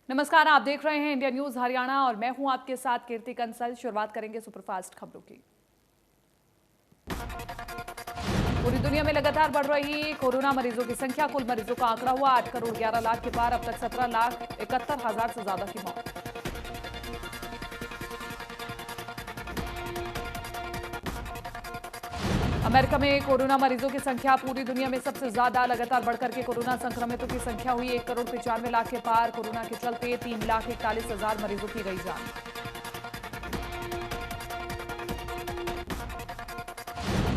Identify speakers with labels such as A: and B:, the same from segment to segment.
A: नमस्कार, आप देख रहे हैं इंडिया न्यूज हरियाणा और मैं हूं आपके साथ कीर्ति कंसल। शुरुआत करेंगे सुपरफास्ट खबरों की। पूरी दुनिया में लगातार बढ़ रही कोरोना मरीजों की संख्या। कुल मरीजों का आंकड़ा हुआ 8 करोड़ 11 लाख के पार। अब तक 17,71,000 से ज्यादा की मौत। अमेरिका में कोरोना मरीजों की संख्या पूरी दुनिया में सबसे ज्यादा। लगातार बढ़कर के कोरोना संक्रमितों की संख्या हुई 1 करोड़ 95 लाख के पार। कोरोना के चलते 3,41,000 मरीजों की गई जान।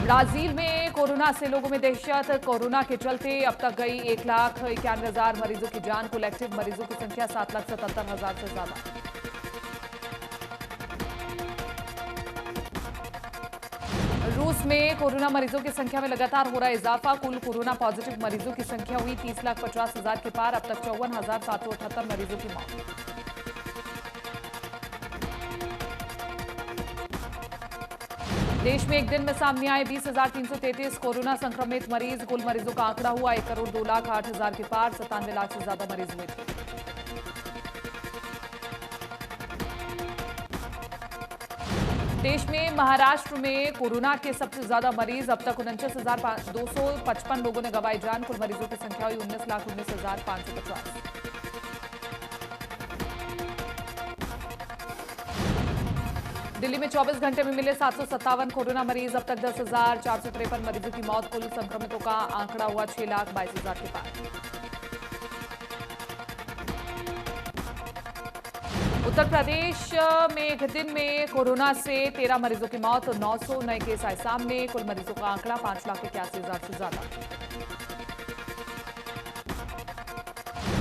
A: ब्राजील में कोरोना से लोगों में दहशत। कोरोना के चलते अब तक गई 1,91,000 मरीजों की जान। कुल एक्टिव मरीजों की संख्या 7,77,000 से ज्यादा। रूस में कोरोना मरीजों की संख्या में लगातार हो रहा है इजाफा। कुल कोरोना पॉजिटिव मरीजों की संख्या हुई 30,50,000 के पार। अब तक 54,778 मरीजों की मौत। देश में एक दिन में सामने आए 20,333 कोरोना संक्रमित मरीज। कुल मरीजों का आंकड़ा हुआ 1 करोड़ 2,08,000 के पार। 97 लाख से ज्यादा मरीज हुए थे। देश में महाराष्ट्र में कोरोना के सबसे ज्यादा मरीज। अब तक 49,255 लोगों ने गंवाई जान। कुल मरीजों की संख्या हुई 19,19,550। दिल्ली में 24 घंटे में मिले 757 कोरोना मरीज। अब तक 10,453 मरीजों की मौत। कुल संक्रमितों का आंकड़ा हुआ 6,22,000 के पार। उत्तर प्रदेश में एक दिन में कोरोना से 13 मरीजों की मौत। 900 नए केस आए सामने। कुल मरीजों का आंकड़ा 5,81,000 से ज्यादा।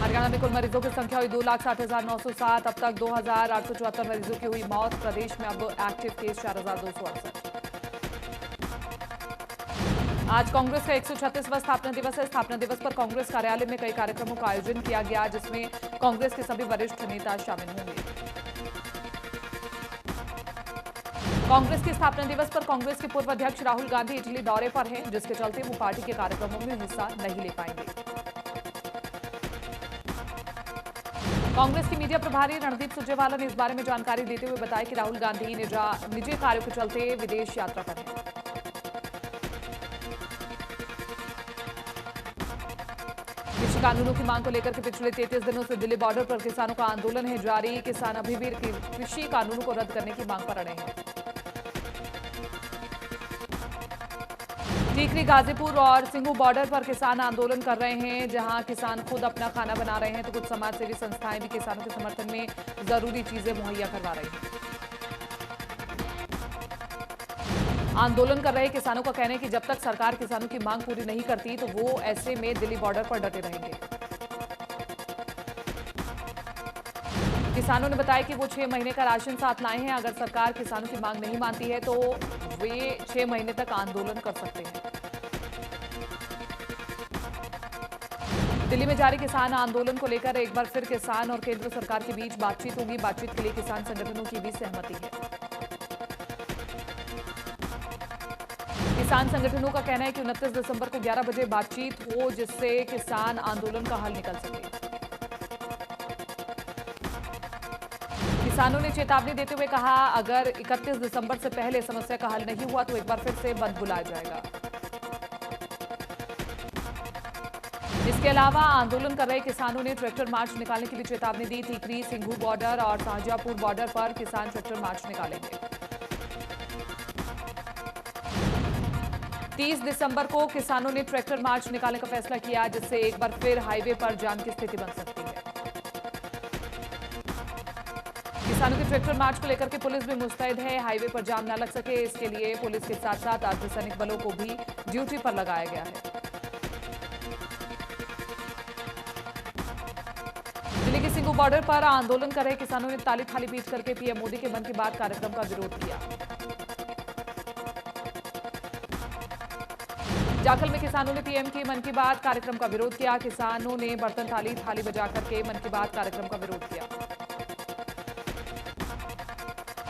A: हरियाणा में कुल मरीजों की संख्या हुई 2,60,907। अब तक 2,874 मरीजों की हुई मौत। प्रदेश में अब एक्टिव केस 4,268। आज कांग्रेस का 136वां स्थापना दिवस है। स्थापना दिवस पर कांग्रेस कार्यालय में कई कार्यक्रमों का आयोजन किया गया, जिसमें कांग्रेस के सभी वरिष्ठ नेता शामिल होंगे। कांग्रेस के स्थापना दिवस पर कांग्रेस के पूर्व अध्यक्ष राहुल गांधी इटली दौरे पर हैं, जिसके चलते वो पार्टी के कार्यक्रमों में हिस्सा नहीं ले पाएंगे। कांग्रेस के मीडिया प्रभारी रणदीप सुरजेवाला ने इस बारे में जानकारी देते हुए बताया कि राहुल गांधी निजी कार्यों के चलते विदेश यात्रा पर हैं। कृषि कानूनों की मांग को लेकर के पिछले 33 दिनों से दिल्ली बॉर्डर पर किसानों का आंदोलन है जारी। किसान अभी भी कृषि कानूनों को रद्द करने की मांग पर अड़े हैं। टीकरी, गाजीपुर और सिंगू बॉर्डर पर किसान आंदोलन कर रहे हैं, जहां किसान खुद अपना खाना बना रहे हैं, तो कुछ समाजसेवी संस्थाएं भी किसानों के समर्थन में जरूरी चीजें मुहैया करवा रही हैं। आंदोलन कर रहे किसानों का कहना है कि जब तक सरकार किसानों की मांग पूरी नहीं करती, तो वो ऐसे में दिल्ली बॉर्डर पर डटे रहेंगे। किसानों ने बताया कि वो 6 महीने का राशन साथ लाए हैं। अगर सरकार किसानों की मांग नहीं मानती है तो वे 6 महीने तक आंदोलन कर सकते हैं। दिल्ली में जारी किसान आंदोलन को लेकर एक बार फिर किसान और केंद्र सरकार के बीच बातचीत होगी। बातचीत के लिए किसान संगठनों की भी सहमति है। किसान संगठनों का कहना है कि 29 दिसंबर को 11 बजे बातचीत हो, जिससे किसान आंदोलन का हल निकल सके। किसानों ने चेतावनी देते हुए कहा, अगर 31 दिसंबर से पहले समस्या का हल नहीं हुआ तो एक बार फिर से बंद बुलाया जाएगा। इसके अलावा आंदोलन कर रहे किसानों ने ट्रैक्टर मार्च निकालने की भी चेतावनी दी। टीकरी, सिंघू बॉर्डर और शाहजहांपुर बॉर्डर पर किसान ट्रैक्टर मार्च निकालेंगे। 30 दिसंबर को किसानों ने ट्रैक्टर मार्च निकालने का फैसला किया, जिससे एक बार फिर हाईवे पर जाम की स्थिति बन सकती है। किसानों के ट्रैक्टर मार्च को लेकर के पुलिस भी मुस्तैद है। हाईवे पर जाम न लग सके, इसके लिए पुलिस के साथ साथ अर्धसैनिक बलों को भी ड्यूटी पर लगाया गया है। दिल्ली के सिंघू बॉर्डर पर आंदोलन कर रहे किसानों ने ताली थाली पीट करके पीएम मोदी के मन की बात कार्यक्रम का विरोध किया। जाखल में किसानों ने पीएम के मन की बात कार्यक्रम का विरोध किया। किसानों ने बर्तन थाली बजा करके मन की बात कार्यक्रम का विरोध किया।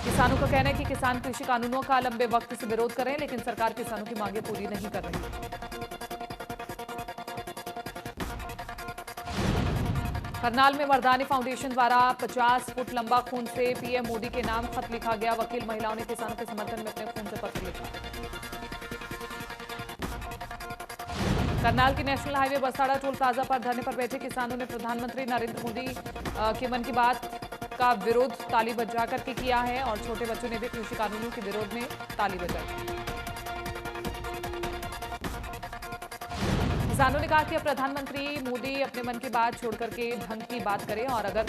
A: किसानों का कहना है कि किसान कृषि कानूनों का लंबे वक्त से विरोध कर रहे हैं, लेकिन सरकार किसानों की मांगें पूरी नहीं कर रही। करनाल में मर्दानी फाउंडेशन द्वारा 50 फुट लंबा खून से पीएम मोदी के नाम खत लिखा गया। वकील महिलाओं ने किसानों के समर्थन में अपने खून से पत्र लिखा। करनाल के national highway Basara toll plaza पर धरने पर बैठे किसानों ने प्रधानमंत्री नरेंद्र मोदी के मन की बात का विरोध ताली बजा करके किया है और छोटे बच्चों ने भी कृषि कानूनों के विरोध में ताली बजाई। किसानों ने कहा कि अब प्रधानमंत्री मोदी अपने मन की बात छोड़कर के ढंग की बात करें और अगर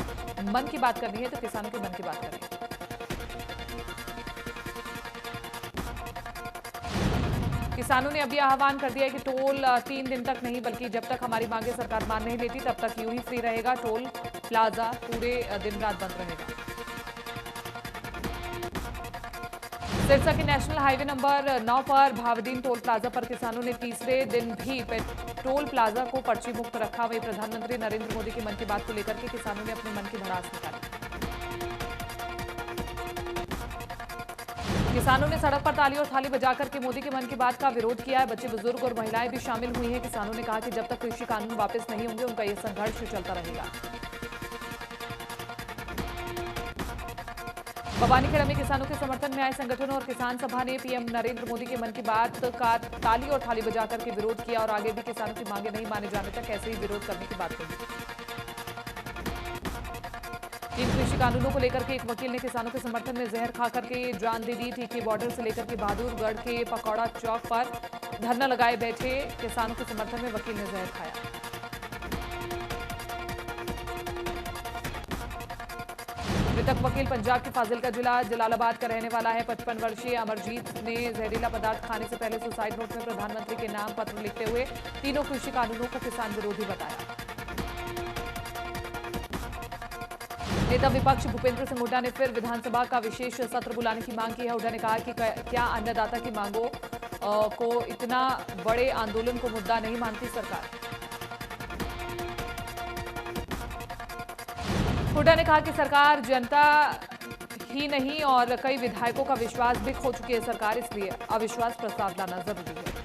A: मन की बात करनी है तो किसानों के मन की बात करें। किसानों ने अब यह आह्वान कर दिया है कि टोल 3 दिन तक नहीं बल्कि जब तक हमारी मांगे सरकार मान नहीं लेती तब तक यूं ही फ्री रहेगा। टोल प्लाजा पूरे दिन रात बंद रहेगा। सिरसा के नेशनल हाईवे नंबर 9 पर भावदीन टोल प्लाजा पर किसानों ने तीसरे दिन भी टोल प्लाजा को पर्ची मुक्त रखा। वहीं प्रधानमंत्री नरेंद्र मोदी के मन की बात को लेकर के किसानों ने अपने मन की भड़ास निकाली। किसानों ने सड़क पर ताली और थाली बजाकर के मोदी के मन की बात का विरोध किया है। बच्चे, बुजुर्ग और महिलाएं भी शामिल हुई हैं। किसानों ने कहा कि जब तक कृषि कानून वापस नहीं होंगे उनका यह संघर्ष चलता रहेगा। भवानीखेड़ा में किसानों के समर्थन में आए संगठनों और किसान सभा ने पीएम नरेंद्र मोदी के मन की बात का ताली और थाली बजाकर के विरोध किया और आगे भी किसानों की मांगे नहीं माने जाने तक ऐसे ही विरोध करने की बात कही। 3 कृषि कानूनों को लेकर के एक वकील ने किसानों के समर्थन में जहर खाकर के जान दे दी। टीके बॉर्डर से लेकर के बहादुरगढ़ के पकौड़ा चौक पर धरना लगाए बैठे किसानों के समर्थन में वकील ने जहर खाया। मृतक वकील पंजाब के फाजिलका जिला जलालाबाद का रहने वाला है। 55 वर्षीय अमरजीत ने जहरीला पदार्थ खाने से पहले सुसाइड नोट में प्रधानमंत्री के नाम पत्र लिखते हुए तीनों कृषि कानूनों को किसान विरोधी बताया। नेता विपक्ष भूपेंद्र सिंह हुड्डा ने फिर विधानसभा का विशेष सत्र बुलाने की मांग की है। हुड्डा ने कहा कि क्या अन्नदाता की मांगों को इतना बड़े आंदोलन को मुद्दा नहीं मानती सरकार। हुड्डा ने कहा कि सरकार जनता ही नहीं और कई विधायकों का विश्वास भी खो चुकी है सरकार, इसलिए अविश्वास प्रस्ताव लाना जरूरी है।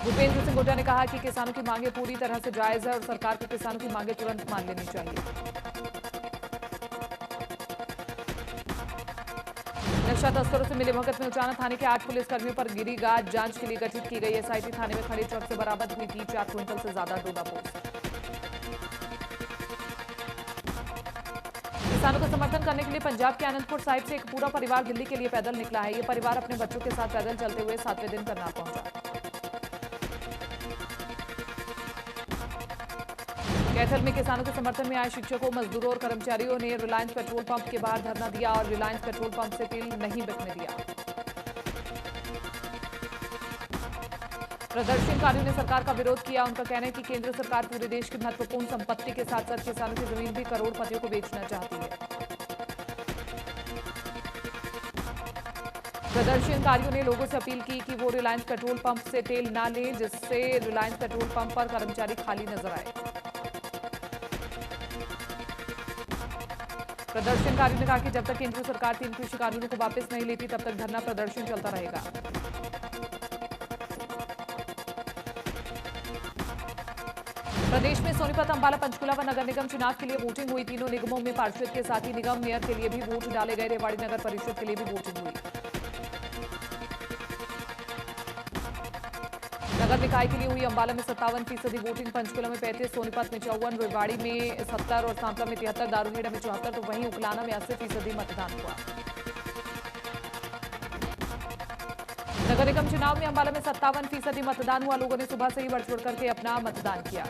A: भूपेंद्र सिंह हुड्डा ने कहा कि किसानों की मांगे पूरी तरह से जायज है और सरकार को किसानों की मांगे तुरंत मान लेनी चाहिए। नशा तस्करों से मिलीभगत में उचाना थाने के 8 पुलिसकर्मियों पर गिरी गाज जांच के लिए गठित की गई एसआईटी। थाने में खड़े ट्रक से बरामद हुई थी 4 क्विंटल से ज्यादा डोडापोस्ट। किसानों का समर्थन करने के लिए पंजाब के आनंदपुर साहिब से एक पूरा परिवार दिल्ली के लिए पैदल निकला है। ये परिवार अपने बच्चों के साथ पैदल चलते हुए 7वें दिन करनाल पहुंचा। कैथल में किसानों के समर्थन में आए शिक्षकों, मजदूरों और कर्मचारियों ने रिलायंस पेट्रोल पंप के बाहर धरना दिया और रिलायंस पेट्रोल पंप से तेल नहीं बिकने दिया। प्रदर्शनकारियों ने सरकार का विरोध किया। उनका कहना है कि केंद्र सरकार पूरे देश की महत्वपूर्ण संपत्ति के साथ साथ किसानों की जमीन भी करोड़पतियों को बेचना चाहती है। प्रदर्शनकारियों ने लोगों से अपील की कि वो रिलायंस पेट्रोल पंप से तेल ना लें, जिससे रिलायंस पेट्रोल पंप पर कर्मचारी खाली नजर आए। प्रदर्शनकारियों ने कहा कि जब तक केंद्र सरकार 3 कृषि कानूनों को वापस नहीं लेती तब तक धरना प्रदर्शन चलता रहेगा। प्रदेश में सोनीपत, अंबाला, पंचकुला व नगर निगम चुनाव के लिए वोटिंग हुई। तीनों निगमों में पार्षद के साथ ही निगम मेयर के लिए भी वोट डाले गए। रेवाड़ी नगर परिषद के लिए भी वोटिंग हुई। नगर निकाय के लिए हुई अंबाला में 57% वोटिंग, पंचकुला में 35%, सोनीपत में 54%, रेवाड़ी में 70% और सांपला में 73%, दारूहेड़ा में 74%, तो वहीं उकलाना में 80% मतदान हुआ। नगर निगम चुनाव में अंबाला में 57% मतदान हुआ। लोगों ने सुबह से ही बढ़ चढ़ करके अपना मतदान किया।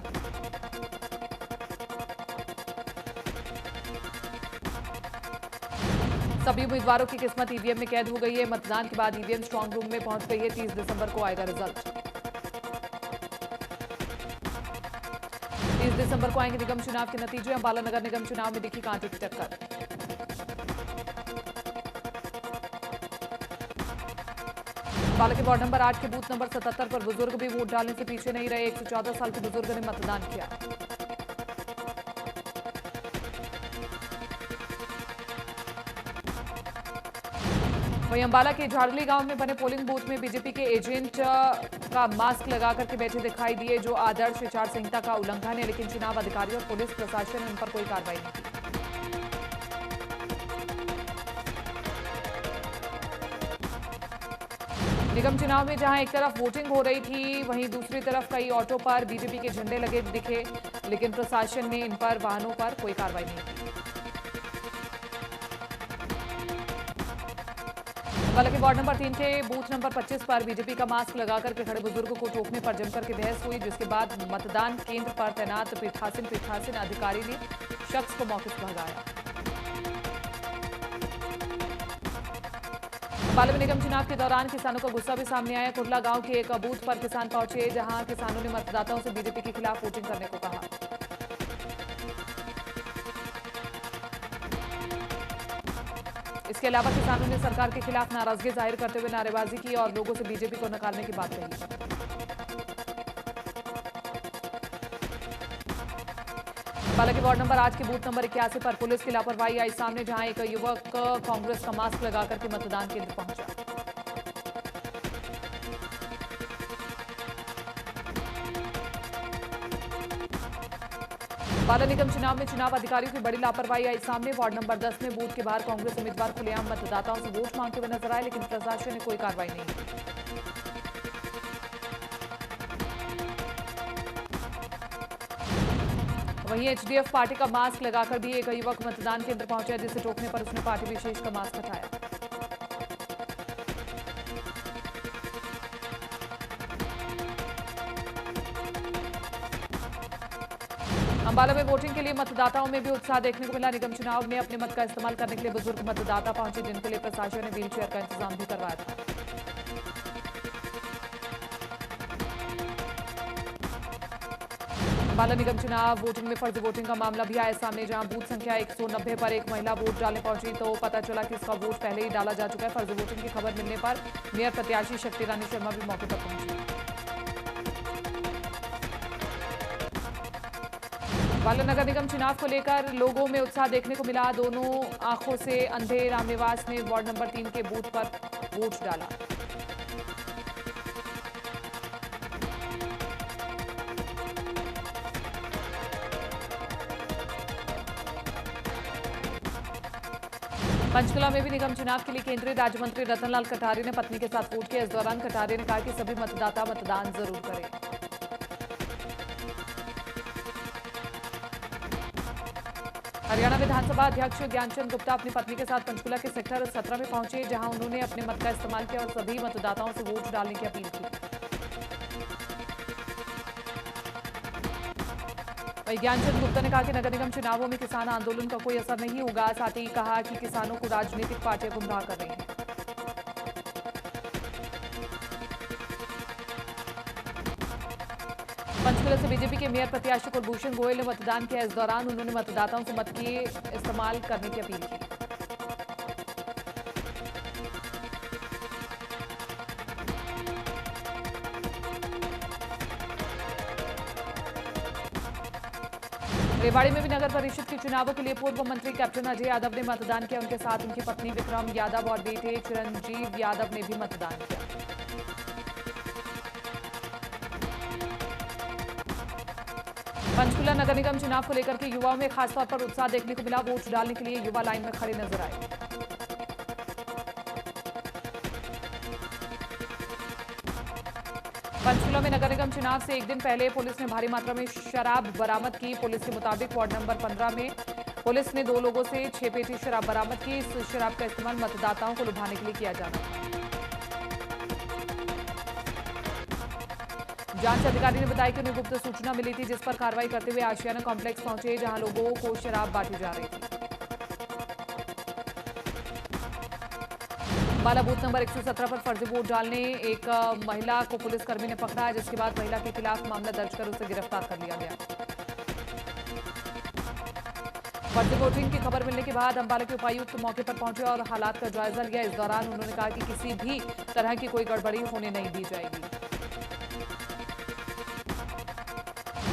A: सभी उम्मीदवारों की किस्मत ईवीएम में कैद हो गई है। मतदान के बाद ईवीएम स्ट्रांग रूम में पहुंच गई है। 30 दिसंबर को आएगा रिजल्ट। 30 दिसंबर को आएंगे निगम चुनाव के नतीजे। अंबाला नगर निगम चुनाव में दिखी कांटे की टक्कर। अंबाला के वार्ड नंबर 8 के बूथ नंबर 77 पर बुजुर्ग भी वोट डालने से पीछे नहीं रहे। 114 साल के बुजुर्ग ने मतदान किया। वहीं अंबाला के झाड़ली गांव में बने पोलिंग बूथ में बीजेपी के एजेंट का मास्क लगा करके बैठे दिखाई दिए, जो आदर्श आचार संहिता का उल्लंघन है, लेकिन चुनाव अधिकारी और पुलिस प्रशासन ने उन पर कोई कार्रवाई नहीं की। निगम चुनाव में जहां एक तरफ वोटिंग हो रही थी, वहीं दूसरी तरफ कई ऑटो पर बीजेपी के झंडे लगे दिखे, लेकिन प्रशासन ने इन पर वाहनों पर कोई कार्रवाई नहीं की। अंबाला के वार्ड नंबर 3 के बूथ नंबर 25 पर बीजेपी का मास्क लगाकर के खड़े बुजुर्ग को टोकने पर जमकर के बहस हुई, जिसके बाद मतदान केंद्र पर तैनात पीठासीन अधिकारी ने शख्स को मौके से भगाया। अंबाला में निगम चुनाव के दौरान किसानों का गुस्सा भी सामने आया। कुर्ला गांव के एक बूथ पर किसान पहुंचे, जहां किसानों ने मतदाताओं से बीजेपी के खिलाफ वोटिंग करने को कहा। इसके अलावा किसानों ने सरकार के खिलाफ नाराजगी जाहिर करते हुए नारेबाजी की और लोगों से बीजेपी को नकारने की बात कही। अंबाला के वार्ड नंबर 8 के बूथ नंबर 81 पर पुलिस की लापरवाही आई सामने, जहां एक युवक कांग्रेस का मास्क लगाकर के मतदान केंद्र पहुंचा। अंबाला निगम चुनाव में चुनाव अधिकारियों की बड़ी लापरवाही आई सामने। वार्ड नंबर 10 में बूथ के बाहर कांग्रेस उम्मीदवार खुलेआम मतदाताओं से वोट मांगते हुए नजर आए, लेकिन प्रशासन ने कोई कार्रवाई नहीं की। वहीं एचडीएफ पार्टी का मास्क लगाकर भी एक युवक मतदान केंद्र पहुंचा, जिसे टोकने पर उसने पार्टी विशेष का मास्क हटाया। अंबाला में वोटिंग के लिए मतदाताओं में भी उत्साह देखने को मिला। निगम चुनाव में अपने मत का इस्तेमाल करने के लिए बुजुर्ग मतदाता पहुंचे, जिनके लिए प्रशासन ने व्हीलचेयर का इंतजाम भी करवाया था। अंबाला निगम चुनाव वोटिंग में फर्जी वोटिंग का मामला भी आया सामने, जहां बूथ संख्या 190 पर एक महिला वोट डालने पहुंची तो पता चला कि इसका वोट पहले ही डाला जा चुका है। फर्जी वोटिंग की खबर मिलने पर मेयर प्रत्याशी शक्ति रानी शर्मा भी मौके पर पहुंची। अंबाला नगर निगम चुनाव को लेकर लोगों में उत्साह देखने को मिला। दोनों आंखों से अंधे रामनिवास ने वार्ड नंबर 3 के बूथ पर वोट डाला। पंचकुला में भी निगम चुनाव के लिए केंद्रीय राज्य मंत्री रतनलाल कटारिया ने पत्नी के साथ वोट किया। इस दौरान कटारिया ने कहा कि सभी मतदाता मतदान जरूर करें। हरियाणा विधानसभा अध्यक्ष ज्ञानचंद गुप्ता अपनी पत्नी के साथ पंचकुला के सेक्टर 17 में पहुंचे, जहां उन्होंने अपने मत का इस्तेमाल किया और सभी मतदाताओं से वोट डालने की अपील की। वहीं ज्ञानचंद गुप्ता ने कहा कि नगर निगम चुनावों में किसान आंदोलन का कोई असर नहीं होगा। साथ ही कहा कि किसानों को राजनीतिक पार्टियां गुमराह कर रही हैं। पंचकुला से बीजेपी के मेयर प्रत्याशी कुलभूषण गोयल ने मतदान किया। इस दौरान उन्होंने मतदाताओं से मत के इस्तेमाल करने की अपील की। रेवाड़ी में भी नगर परिषद के चुनावों के लिए पूर्व मंत्री कैप्टन अजय यादव ने मतदान किया। उनके साथ उनकी पत्नी विक्रम यादव और बेटे चिरंजीव यादव ने भी मतदान किया। पंचकुला नगर निगम चुनाव को लेकर के युवाओं में खासतौर पर उत्साह देखने को मिला। वोट डालने के लिए युवा लाइन में खड़े नजर आए। पंचकुला में नगर निगम चुनाव से एक दिन पहले पुलिस ने भारी मात्रा में शराब बरामद की। पुलिस के मुताबिक वार्ड नंबर 15 में पुलिस ने 2 लोगों से 6 पेटी शराब बरामद की। इस शराब का इस्तेमाल मतदाताओं को लुभाने के लिए किया जाना था। जांच अधिकारी ने बताया कि उन्हें गुप्त सूचना मिली थी, जिस पर कार्रवाई करते हुए आशियाना कॉम्प्लेक्स पहुंचे, जहां लोगों को शराब बांटी जा रही थी। अंबाला बूथ नंबर 117 पर फर्जी वोट डालने एक महिला को पुलिसकर्मी ने पकड़ा, जिसके बाद महिला के खिलाफ मामला दर्ज कर उसे गिरफ्तार कर लिया गया। फर्जी वोटिंग की खबर मिलने के बाद अंबाला के उपायुक्त मौके पर पहुंचे और हालात का जायजा लिया। इस दौरान उन्होंने कहा कि किसी भी तरह की कोई गड़बड़ी होने नहीं दी जाएगी।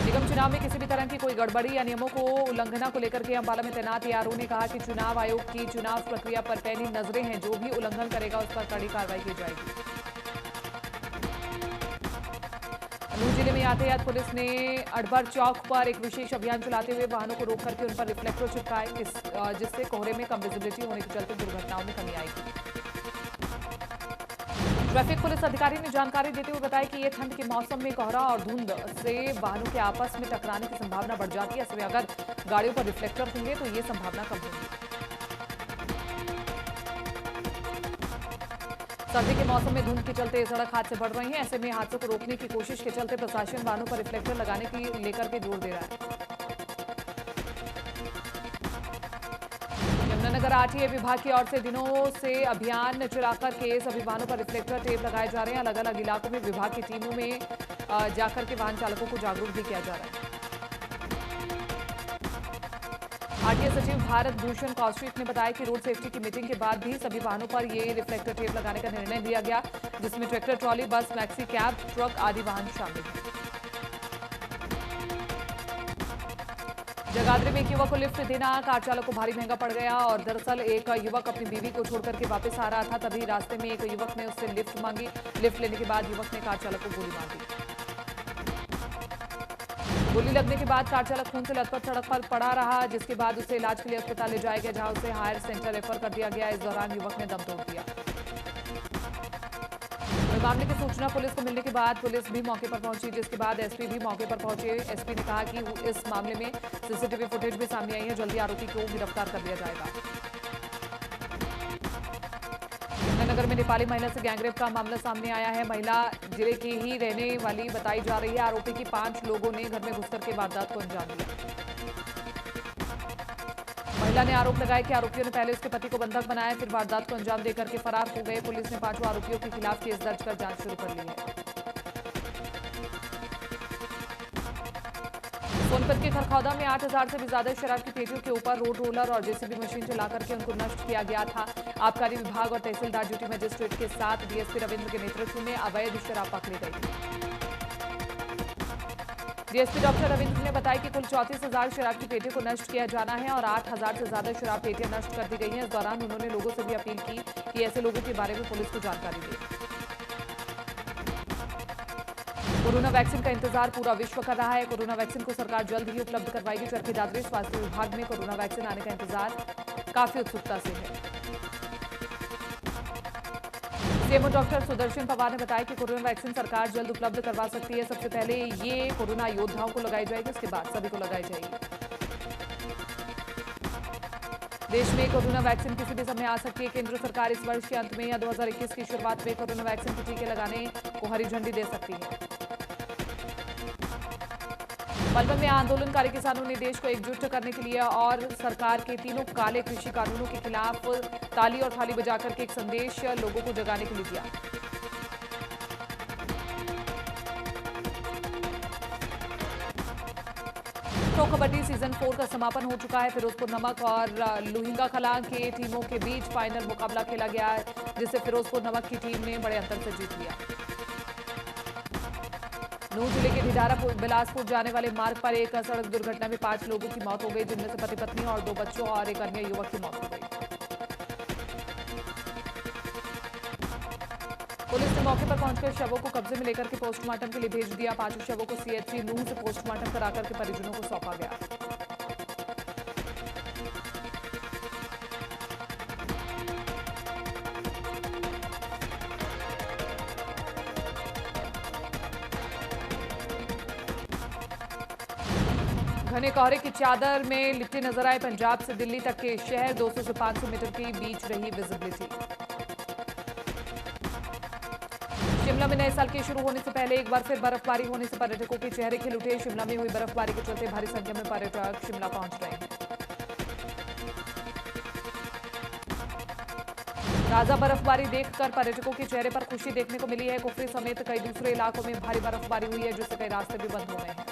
A: निगम चुनाव में किसी भी तरह की कोई गड़बड़ी या नियमों को उल्लंघना को लेकर के अंबाला में तैनात एआरओ ने कहा कि चुनाव आयोग की चुनाव प्रक्रिया पर पैनी नजरें हैं, जो भी उल्लंघन करेगा उस पर कड़ी कार्रवाई की जाएगी। नूंह जिले में यातायात पुलिस ने अडबर चौक पर एक विशेष अभियान चलाते हुए वाहनों को रोक करके उन पर रिफ्लेक्टर चिपकाए, जिससे कोहरे में कम विजिबिलिटी होने के चलते दुर्घटनाओं में कमी आएगी। ट्रैफिक पुलिस अधिकारी ने जानकारी देते हुए बताया कि ये ठंड के मौसम में कोहरा और धुंध से वाहनों के आपस में टकराने की संभावना बढ़ जाती है। ऐसे में अगर गाड़ियों पर रिफ्लेक्टर होंगे तो ये संभावना कम होगी। सर्दी के मौसम में धुंध के चलते सड़क हादसे बढ़ रहे हैं। ऐसे में हादसों को रोकने की कोशिश के चलते प्रशासन वाहनों पर रिफ्लेक्टर लगाने की लेकर के जोर दे रहा है। यमुनानगर आरटीए विभाग की ओर से दिनों से अभियान चलाकर के सभी वाहनों पर रिफ्लेक्टर टेप लगाए जा रहे हैं। अलग अलग इलाकों में विभाग की टीमों में जाकर के वाहन चालकों को जागरूक भी किया जा रहा है। आरटीए सचिव भारत भूषण कौशिक ने बताया कि रोड सेफ्टी की मीटिंग के बाद भी सभी वाहनों पर ये रिफ्लेक्टर टेप लगाने का निर्णय लिया गया, जिसमें ट्रैक्टर, ट्रॉली, बस, मैक्सी कैब, ट्रक आदि वाहन शामिल हैं। जगाधरी में एक युवक को लिफ्ट देना कार चालक को भारी महंगा पड़ गया और दरअसल एक युवक अपनी बीवी को छोड़कर के वापस आ रहा था, तभी रास्ते में एक युवक ने उससे लिफ्ट मांगी। लिफ्ट लेने के बाद युवक ने कार चालक को गोली मार दी। गोली लगने के बाद कार चालक खून से लथपथ सड़क पर पड़ा रहा, जिसके बाद उसे इलाज के लिए अस्पताल ले जाया गया, जहां उसे हायर सेंटर रेफर कर दिया गया। इस दौरान युवक ने दम तोड़ दिया। मामले की सूचना पुलिस को मिलने के बाद पुलिस भी मौके पर पहुंची, जिसके बाद एसपी भी मौके पर पहुंचे। एसपी ने कहा कि इस मामले में सीसीटीवी फुटेज भी सामने आई है, जल्दी आरोपी को गिरफ्तार कर लिया जाएगा। यमुनानगर में नेपाली महिला से गैंगरेप का मामला सामने आया है। महिला जिले की ही रहने वाली बताई जा रही है। आरोपी की 5 लोगों ने घर में घुसकर के वारदात को अंजाम दिया। महिला ने आरोप लगाया कि आरोपियों ने पहले उसके पति को बंधक बनाया, फिर वारदात को अंजाम देकर के फरार हो गए। पुलिस ने 5 आरोपियों के खिलाफ केस दर्ज कर जांच शुरू कर ली है। सोनभद्र के खरखौदा में 8000 से भी ज्यादा शराब की पेटियों के ऊपर रोड रोलर और जेसीबी मशीन चला करके उनको नष्ट किया गया था। आबकारी विभाग और तहसीलदार ड्यूटी मजिस्ट्रेट के साथ डीएसपी रविंद्र के नेतृत्व में अवैध शराब पकड़ी गई। डीएसपी डॉक्टर रविंद्र ने बताया कि कुल 34,000 शराब की पेटियों को नष्ट किया जाना है और 8,000 से ज्यादा शराब पेटियां नष्ट कर दी गई हैं। इस दौरान उन्होंने लोगों से भी अपील की कि ऐसे लोगों के बारे में पुलिस को जानकारी दे। कोरोना वैक्सीन का इंतजार पूरा विश्व कर रहा है। कोरोना वैक्सीन को सरकार जल्द ही उपलब्ध करवाएगी। चरखी दादरी स्वास्थ्य विभाग में कोरोना वैक्सीन आने का इंतजार काफी उत्सुकता से है। सीएमओ डॉक्टर सुदर्शन पवार ने बताया कि कोरोना वैक्सीन सरकार जल्द उपलब्ध करवा सकती है। सबसे पहले ये कोरोना योद्धाओं को लगाई जाएगी, उसके बाद सभी को लगाई जाएगी। देश में कोरोना वैक्सीन किसी भी समय आ सकती है। केंद्र सरकार इस वर्ष के अंत में या 2021 की शुरुआत में कोरोना वैक्सीन के टीके लगाने को हरी झंडी दे सकती है। पलवल में आंदोलनकारी किसानों ने देश को एकजुट करने के लिए और सरकार के 3 काले कृषि कानूनों के खिलाफ ताली और थाली बजाकर के एक संदेश लोगों को जगाने के लिए दिया। प्रो कबड्डी सीजन 4 का समापन हो चुका है। फिरोजपुर नमक और लुहिंगा कलां के टीमों के बीच फाइनल मुकाबला खेला गया, जिसे फिरोजपुर नमक की टीम ने बड़े अंतर से जीत लिया। नूंह जिले के ढिढारा बिलासपुर जाने वाले मार्ग पर एक सड़क दुर्घटना में 5 लोगों की मौत हो गई, जिनमें से पति पत्नी और 2 बच्चों और एक अन्य युवक की मौत हो गई। पुलिस ने मौके पर पहुंचकर शवों को कब्जे में लेकर के पोस्टमार्टम के लिए भेज दिया। 5 शवों को सीएचसी नूंह से पोस्टमार्टम कराकर के परिजनों को सौंपा गया। घने कोहरे की चादर में लिपटे नजर आए पंजाब से दिल्ली तक के शहर। 200 से 500 मीटर के बीच रही विजिबिलिटी। शिमला में नए साल के शुरू होने से पहले एक बार फिर बर्फबारी होने से पर्यटकों के चेहरे खिल उठे। शिमला में हुई बर्फबारी के चलते भारी संख्या में पर्यटक शिमला पहुंच रहे हैं। ताजा बर्फबारी देखकर पर्यटकों के चेहरे पर खुशी देखने को मिली है। कुफरी समेत कई दूसरे इलाकों में भारी बर्फबारी हुई है, जिससे कई रास्ते भी बंद हो गए हैं।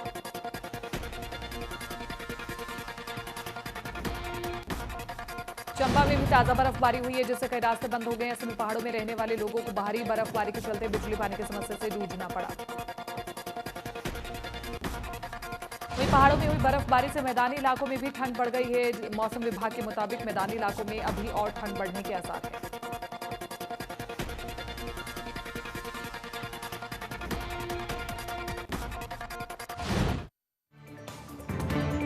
A: चंबा में भी ताजा बर्फबारी हुई है, जिससे कई रास्ते बंद हो गए। ऐसे में पहाड़ों में रहने वाले लोगों को भारी बर्फबारी के चलते बिजली पानी की समस्या से जूझना पड़ा। वहीं पहाड़ों में हुई बर्फबारी से मैदानी इलाकों में भी ठंड बढ़ गई है। मौसम विभाग के मुताबिक मैदानी इलाकों में अभी और ठंड बढ़ने के आसार हैं।